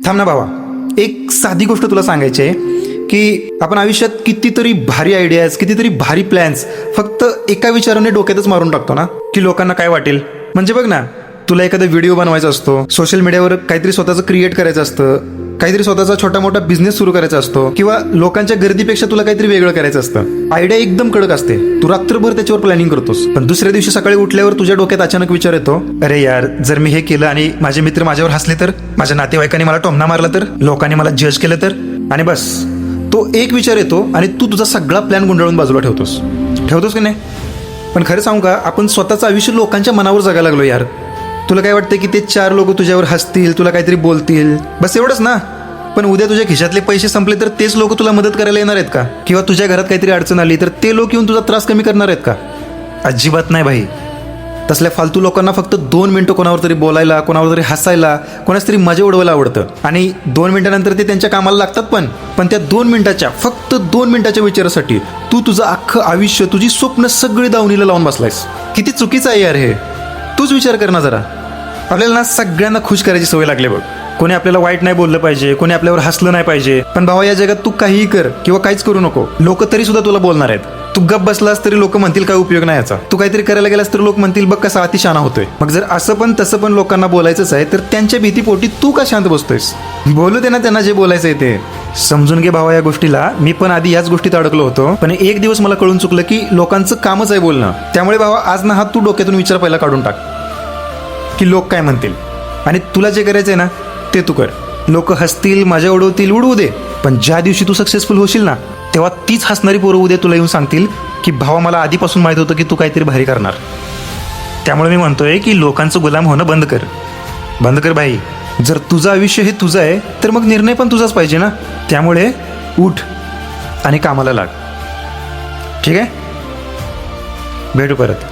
थांब ना भावा, एक साधी गोष्ट तुला सांगायची आहे की आपण आयुष्यात कितीतरी भारी आयडियाज, कितीतरी भारी प्लॅन्स फक्त एका विचाराने डोक्यातच मारून टाकतो ना, की लोकांना काय वाटेल. म्हणजे बघ ना, तुला एखादा व्हिडिओ बनवायचा असतो, सोशल मीडियावर काहीतरी स्वतःचं क्रिएट करायचं असतं, काहीतरी स्वतःचा छोटा मोठा बिझनेस सुरू करायचा असतो, किंवा लोकांच्या गर्दीपेक्षा तुला काहीतरी वेगळं करायचं असतं. आयडिया एकदम कडक असते, तू रात्रभर त्याच्यावर प्लॅनिंग करतोस, पण दुसऱ्या दिवशी सकाळी उठल्यावर तुझ्या डोक्यात अचानक विचार येतो, अरे यार, जर मी हे केलं आणि माझे मित्र माझ्यावर हसले तर, माझ्या नातेवाईकांनी मला टोमणा मारला तर, लोकांनी मला जज केलं तर. आणि बस तो एक विचार येतो आणि तू तुझा सगळा प्लॅन गुंडाळून बाजूला ठेवतोस की नाही. पण खरं सांगू का, आपण स्वतःचं आयुष्य लोकांच्या मनावर जगायला लागलो यार. तुला काय वाटतं की ते 4 लोक तुझ्यावर हसतील, तुला काहीतरी बोलतील, बस एवढंच ना. पण उद्या तुझ्या खिशातले पैसे संपले तर तेच लोक तुला मदत करायला येणार आहेत का? किंवा तुझ्या घरात काहीतरी अडचण आली तर ते लोक येऊन तुझा त्रास कमी करणार आहेत का? अजिबात नाही भाई. तसल्या फालतू लोकांना फक्त 2 मिनिटं कोणावर तरी बोलायला, कोणावर तरी हसायला, कोणाच तरी मजा उडवायला आवडतं. आणि 2 मिनिटानंतर ते त्यांच्या कामाला लागतात. पण त्या 2 मिनिटाच्या, फक्त 2 मिनिटाच्या विचारासाठी तू तुझं अख्खं आयुष्य, तुझी स्वप्न सगळी दावणीला लावून बसलायस. किती चुकीचं आहे यार हे. तूच विचार कर ना जरा. आपल्याला ना सगळ्यांना खुश करायची सवय लागली बघ. कोणी आपल्याला वाईट नाही बोललं पाहिजे, कोणी आपल्यावर हसलं नाही पाहिजे. पण भावा, या जगात तू काहीही कर किंवा काहीच करू नको, लोक तरी सुद्धा तुला बोलणार आहेत. तू गप बसलास तरी लोक म्हणतील काय उपयोग नाही याचा. तू काहीतरी करायला गेलास तर लोक म्हणतील बघ कसा अतिशहाणा होतोय. मग जर असं पण तसं पण लोकांना बोलायचंच आहे तर त्यांच्या भीतीपोटी तू का शांत बसतोयस? बोलू दे ना त्यांना जे बोलायचंय ते. समजून घे भावा या गोष्टीला. मी पण आधी याच गोष्टीत अडकलो होतो, पण एक दिवस मला कळून चुकलं की लोकांचं कामच आहे बोलणं. त्यामुळे भावा, आज ना हा तू डोक्यातून विचार पहिला काढून टाक की लोक काय म्हणतील, आणि तुला जे करायचंय ना ते तू कर. लोक हसतील, मजा उडवतील, उडवू दे. पण ज्या दिवशी तू सक्सेसफुल होशील ना, तेव्हा तीच हसणारी पोरं उद्या तुला येऊन सांगतील की भावा, मला आधीपासून माहित होतं की तू काहीतरी भारी करणार. त्यामुळे मी म्हणतोय की लोकांचं गुलाम होणं बंद कर भाई. जर तुझं आयुष्य हे तुझं आहे तर मग निर्णय पण तुझाच पाहिजे ना. त्यामुळे उठ आणि कामाला लाग. ठीक आहे, भेटू परत.